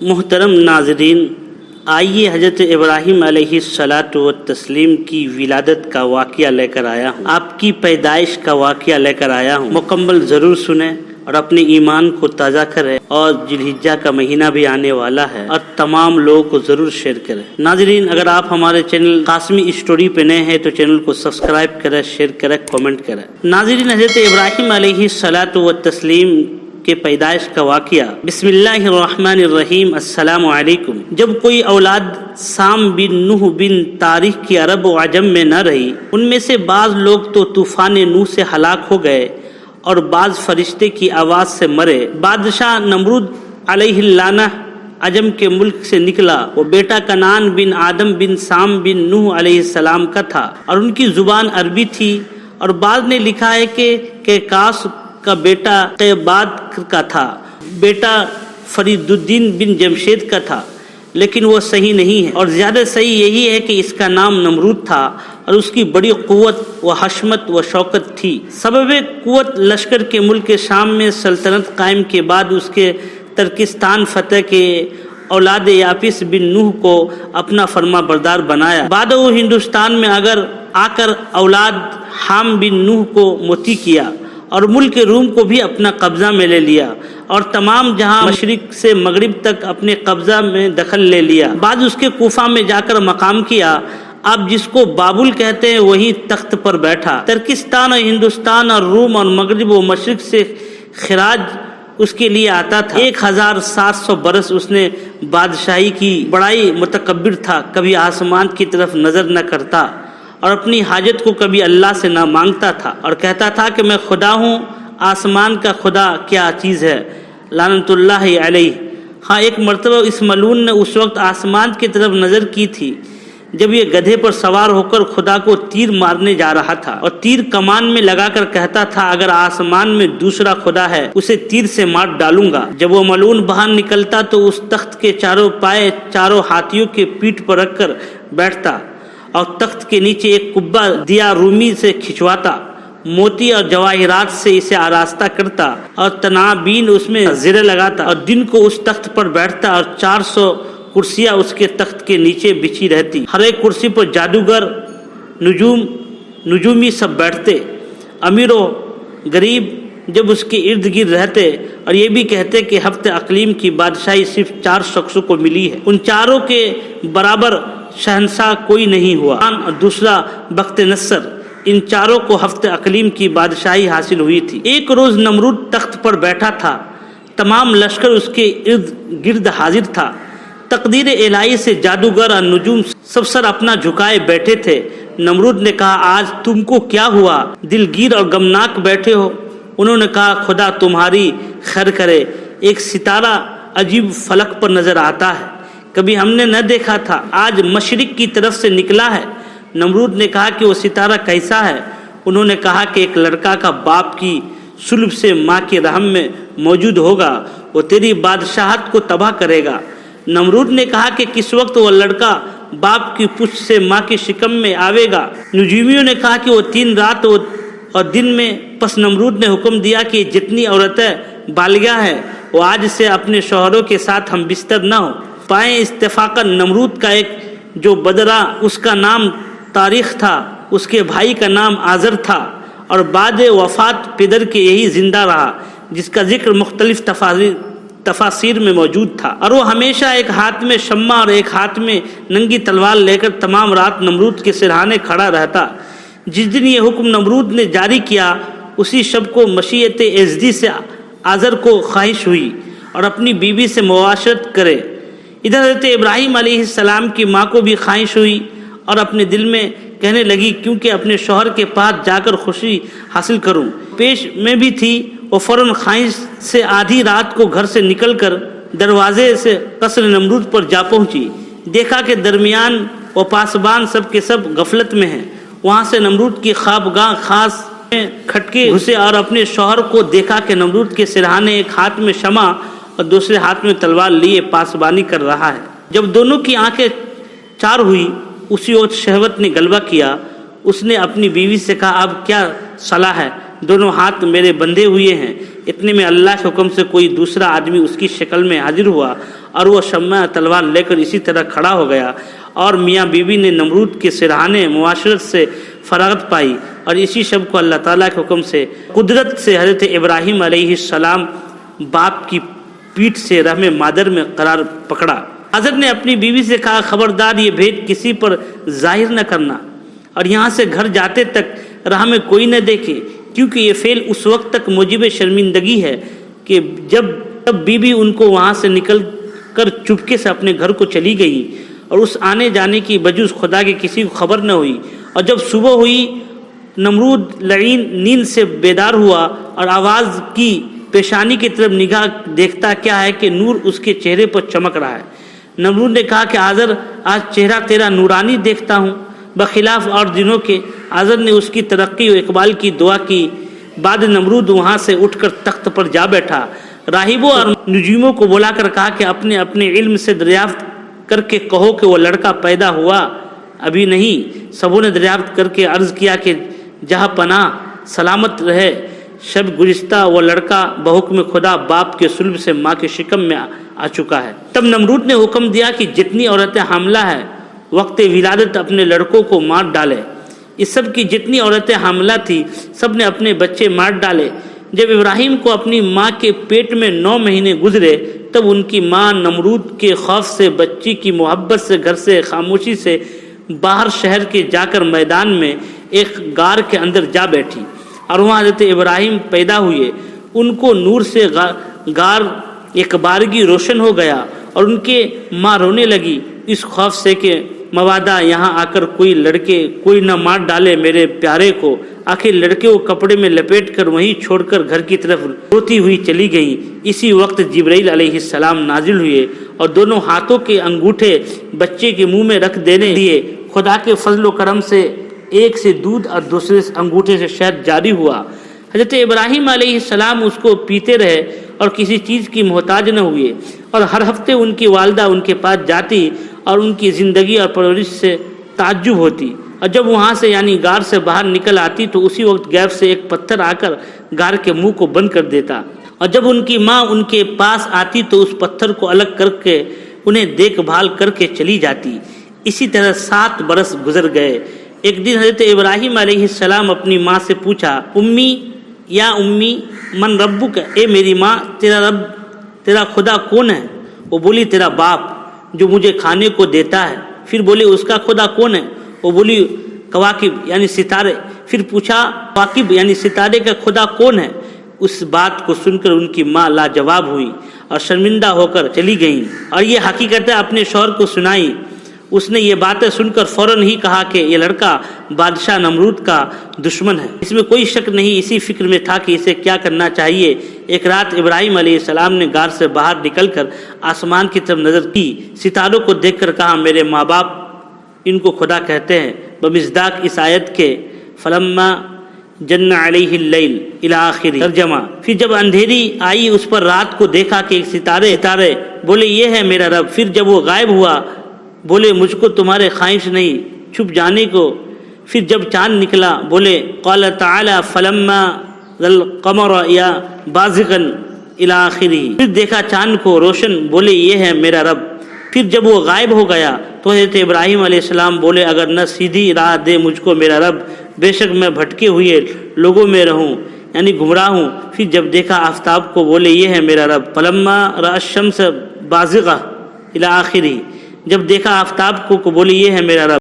محترم ناظرین، آئیے حضرت ابراہیم علیہ الصلاۃ والتسلیم کی ولادت کا واقعہ لے کر آیا ہوں، آپ کی پیدائش کا واقعہ لے کر آیا ہوں۔ مکمل ضرور سنیں اور اپنے ایمان کو تازہ کریں، اور ذی الحجہ کا مہینہ بھی آنے والا ہے اور تمام لوگوں کو ضرور شیئر کریں۔ ناظرین، اگر آپ ہمارے چینل قاسمی اسٹوری پہ نئے ہیں تو چینل کو سبسکرائب کریں، شیئر کریں، کامنٹ کریں۔ ناظرین، حضرت ابراہیم علیہ الصلاۃ والتسلیم کے پیدائش کا واقعہ۔ بسم اللہ الرحمن الرحیم۔ السلام علیکم۔ جب کوئی اولاد سام بن نوح بن تاریخ کی عرب و عجم میں نہ رہی، ان میں سے بعض لوگ تو طوفان نوح سے ہلاک ہو گئے اور بعض فرشتے کی آواز سے مرے۔ بادشاہ نمرود علیہ اللعنہ عجم کے ملک سے نکلا۔ وہ بیٹا کنعان بن آدم بن سام بن نوح علیہ السلام کا تھا اور ان کی زبان عربی تھی، اور بعض نے لکھا ہے کہ کاس کا بیٹا قیباد کا تھا، بیٹا فرید الدین بن جمشید کا تھا، لیکن وہ صحیح نہیں ہے، اور زیادہ صحیح یہی ہے کہ اس کا نام نمرود تھا اور اس کی بڑی قوت و حشمت و شوکت تھی۔ سبب قوت لشکر کے ملک شام میں سلطنت قائم کے بعد اس کے ترکستان فتح کے اولاد یافس بن نوح کو اپنا فرما بردار بنایا۔ بعد وہ ہندوستان میں آ کر اولاد حام بن نوح کو مطیع کیا اور ملک روم کو بھی اپنا قبضہ میں لے لیا، اور تمام جہاں مشرق سے مغرب تک اپنے قبضہ میں دخل لے لیا۔ بعد اس کے کوفہ میں جا کر مقام کیا۔ اب جس کو بابل کہتے ہیں وہی تخت پر بیٹھا۔ ترکستان اور ہندوستان اور روم اور مغرب و مشرق سے خراج اس کے لیے آتا تھا۔ 1700 برس اس نے بادشاہی کی، بڑائی متکبر تھا، کبھی آسمان کی طرف نظر نہ کرتا اور اپنی حاجت کو کبھی اللہ سے نہ مانگتا تھا، اور کہتا تھا کہ میں خدا ہوں، آسمان کا خدا کیا چیز ہے، لعنت اللہ علیہ۔ ہاں، ایک مرتبہ اس ملعون نے اس وقت آسمان کی طرف نظر کی تھی جب یہ گدھے پر سوار ہو کر خدا کو تیر مارنے جا رہا تھا، اور تیر کمان میں لگا کر کہتا تھا اگر آسمان میں دوسرا خدا ہے اسے تیر سے مار ڈالوں گا۔ جب وہ ملعون باہر نکلتا تو اس تخت کے چاروں پائے چاروں ہاتھیوں کے پیٹھ پر رکھ کر بیٹھتا، اور تخت کے نیچے ایک قبہ دیا رومی سے کھنچواتا، موتی اور جواہرات سے اسے آراستہ کرتا اور تنابین اس میں زرے لگاتا، اور دن کو اس تخت پر بیٹھتا اور 400 کرسیاں اس کے تخت کے نیچے بچھی رہتی۔ ہر ایک کرسی پر جادوگر، نجومی سب بیٹھتے۔ امیر و غریب جب اس کے ارد گرد رہتے اور یہ بھی کہتے کہ ہفت اقلیم کی بادشاہی صرف 4 شخصوں کو ملی ہے، ان چاروں کے برابر شہنشاہ کوئی نہیں ہوا، اور دوسرا بخت نصر، ان چاروں کو ہفت اقلیم کی بادشاہی حاصل ہوئی تھی۔ ایک روز نمرود تخت پر بیٹھا تھا، تمام لشکر اس کے ارد گرد حاضر تھا۔ تقدیر الہی سے جادوگر اور نجوم سب سر اپنا جھکائے بیٹھے تھے۔ نمرود نے کہا آج تم کو کیا ہوا، دلگیر اور غمناک بیٹھے ہو؟ انہوں نے کہا خدا تمہاری خیر کرے، ایک ستارہ عجیب فلک پر نظر آتا ہے، کبھی ہم نے نہ دیکھا تھا، آج مشرق کی طرف سے نکلا ہے۔ نمرود نے کہا کہ وہ ستارہ کیسا ہے؟ انہوں نے کہا کہ ایک لڑکا کا باپ کی صلب سے ماں کے رحم میں موجود ہوگا، وہ تیری بادشاہت کو تباہ کرے گا۔ نمرود نے کہا کہ کس وقت وہ لڑکا باپ کی پشت سے ماں کی شکم میں آوے گا؟ نجومیوں نے کہا کہ وہ 3 رات اور دن میں۔ پس نمرود نے حکم دیا کہ جتنی عورتیں بالغہ ہیں وہ آج سے اپنے شوہروں کے ساتھ ہم بستر نہ ہو پائیں۔ اتفاقاً نمرود کا ایک جو بدرا، اس کا نام تاریخ تھا، اس کے بھائی کا نام آزر تھا، اور بعد وفات پدر کے یہی زندہ رہا، جس کا ذکر مختلف تفاسیر میں موجود تھا، اور وہ ہمیشہ ایک ہاتھ میں شمع اور ایک ہاتھ میں ننگی تلوار لے کر تمام رات نمرود کے سرہانے کھڑا رہتا۔ جس دن یہ حکم نمرود نے جاری کیا اسی شب کو مشیت ازدی سے آزر کو خواہش ہوئی اور اپنی بیوی سے معاشرت کرے۔ ادھر حضرت ابراہیم علیہ السلام کی ماں کو بھی خواہش ہوئی اور اپنے دل میں کہنے لگی کیونکہ اپنے شوہر کے پاس جا کر خوشی حاصل کروں۔ پیش میں بھی تھی، وہ فوراً خواہش سے آدھی رات کو گھر سے نکل کر دروازے سے قصر نمرود پر جا پہنچی۔ دیکھا کہ درمیان و پاسبان سب کے سب غفلت میں ہیں۔ وہاں سے نمرود کی خوابگاہ خاص میں کھٹکے گھسے اور اپنے شوہر کو دیکھا کہ نمرود کے سرہانے ایک ہاتھ میں شمع اور دوسرے ہاتھ میں تلوار لیے پاسبانی کر رہا ہے۔ جب دونوں کی آنکھیں چار ہوئی اسی وقت شہوت نے غلبہ کیا۔ اس نے اپنی بیوی سے کہا اب کیا صلاح ہے؟ دونوں ہاتھ میرے بندھے ہوئے ہیں۔ اتنے میں اللہ کے حکم سے کوئی دوسرا آدمی اس کی شکل میں حاضر ہوا اور وہ شمع تلوار لے کر اسی طرح کھڑا ہو گیا، اور میاں بیوی نے نمرود کے سرحانے معاشرت سے فراغت پائی، اور اسی شب کو اللہ تعالیٰ کے حکم سے قدرت سے حضرت ابراہیم علیہ السلام باپ کی پیٹھ سے رحم مادر میں قرار پکڑا۔ آزر نے اپنی بیوی سے کہا، خبردار یہ بھید کسی پر ظاہر نہ کرنا، اور یہاں سے گھر جاتے تک راہ میں کوئی نہ دیکھے، کیونکہ یہ فعل اس وقت تک موجب شرمندگی ہے کہ جب بیوی ان کو وہاں سے نکل کر چپکے سے اپنے گھر کو چلی گئی، اور اس آنے جانے کی بجز خدا کے کسی کو خبر نہ ہوئی۔ اور جب صبح ہوئی، نمرود لعین نیند سے بیدار ہوا اور آواز کی پیشانی کی طرف نگاہ دیکھتا کیا ہے کہ نور اس کے چہرے پر چمک رہا ہے۔ نمرود نے کہا کہ آزر، آج چہرہ تیرا نورانی دیکھتا ہوں، بخلاف اور دنوں کے۔ آزر نے اس کی ترقی و اقبال کی دعا کی۔ بعد نمرود وہاں سے اٹھ کر تخت پر جا بیٹھا، راہبوں اور نجوموں کو بلا کر کہا کہ اپنے اپنے علم سے دریافت کر کے کہو کہ وہ لڑکا پیدا ہوا ابھی نہیں۔ سبوں نے دریافت کر کے عرض کیا کہ جہاں پناہ سلامت رہے، شب گزشتہ وہ لڑکا بحکم خدا باپ کے صلب سے ماں کے شکم میں آ چکا ہے۔ تب نمرود نے حکم دیا کہ جتنی عورتیں حاملہ ہیں وقت ولادت اپنے لڑکوں کو مار ڈالے۔ اس سب کی جتنی عورتیں حاملہ تھی سب نے اپنے بچے مار ڈالے۔ جب ابراہیم کو اپنی ماں کے پیٹ میں 9 مہینے گزرے تب ان کی ماں نمرود کے خوف سے بچی کی محبت سے گھر سے خاموشی سے باہر شہر کے جا کر میدان میں ایک غار کے اندر جا بیٹھی، اور وہاں حضرت ابراہیم پیدا ہوئے۔ ان کو نور سے غار ایک بارگی روشن ہو گیا، اور ان کے ماں رونے لگی اس خوف سے کہ مبادا یہاں آ کر کوئی نہ مار ڈالے میرے پیارے کو۔ آخر لڑکے کو کپڑے میں لپیٹ کر وہیں چھوڑ کر گھر کی طرف روتی ہوئی چلی گئی۔ اسی وقت جبرائیل علیہ السلام نازل ہوئے اور دونوں ہاتھوں کے انگوٹھے بچے کے منہ میں رکھ دینے دیے۔ خدا کے فضل و کرم سے ایک سے دودھ اور دوسرے انگوٹھے سے شہد جاری ہوا۔ حضرت ابراہیم علیہ السلام اس کو پیتے رہے اور کسی چیز کی محتاج نہ ہوئے، اور ہر ہفتے ان کی والدہ ان کے پاس جاتی اور ان کی زندگی اور پرورش سے تعجب ہوتی، اور جب وہاں سے یعنی غار سے باہر نکل آتی تو اسی وقت غیب سے ایک پتھر آ کر غار کے منہ کو بند کر دیتا، اور جب ان کی ماں ان کے پاس آتی تو اس پتھر کو الگ کر کے انہیں دیکھ بھال کر کے چلی جاتی۔ اسی طرح 7 برس گزر گئے۔ ایک دن حضرت ابراہیم علیہ السلام اپنی ماں سے پوچھا، امی یا امی من ربک، اے میری ماں تیرا خدا کون ہے؟ وہ بولی تیرا باپ جو مجھے کھانے کو دیتا ہے۔ پھر بولی اس کا خدا کون ہے؟ وہ بولی کواکب یعنی ستارے۔ پھر پوچھا کواکب یعنی ستارے کا خدا کون ہے؟ اس بات کو سن کر ان کی ماں لاجواب ہوئی اور شرمندہ ہو کر چلی گئیں، اور یہ حقیقتیں اپنے شوہر کو سنائی۔ اس نے یہ باتیں سن کر فوراً ہی کہا کہ یہ لڑکا بادشاہ نمرود کا دشمن ہے، اس میں کوئی شک نہیں۔ اسی فکر میں تھا کہ اسے کیا کرنا چاہیے۔ ایک رات ابراہیم علیہ السلام نے غار سے باہر نکل کر آسمان کی طرف نظر کی، ستاروں کو دیکھ کر کہا، میرے ماں باپ ان کو خدا کہتے ہیں، بمصداق اس آیت کے فلما جن علیہ اللیل الی آخری ترجمہ۔ پھر جب اندھیری آئی اس پر رات کو دیکھا کہ ایک ستارے بولے یہ ہے میرا رب۔ پھر جب وہ غائب ہوا بولے مجھ کو تمہارے خواہش نہیں چھپ جانے کو۔ پھر جب چاند نکلا بولے قال تعالی فلما القمر یا بازغا الی آخری، پھر دیکھا چاند کو روشن، بولے یہ ہے میرا رب۔ پھر جب وہ غائب ہو گیا تو حضرت ابراہیم علیہ السلام بولے اگر نہ سیدھی راہ دے مجھ کو میرا رب، بے شک میں بھٹکے ہوئے لوگوں میں رہوں یعنی گمراہ ہوں۔ پھر جب دیکھا آفتاب کو بولے یہ ہے میرا رب۔ فلما رأى الشمس بازغة الی آخری، جب دیکھا آفتاب کو بولے یہ ہے میرا رب۔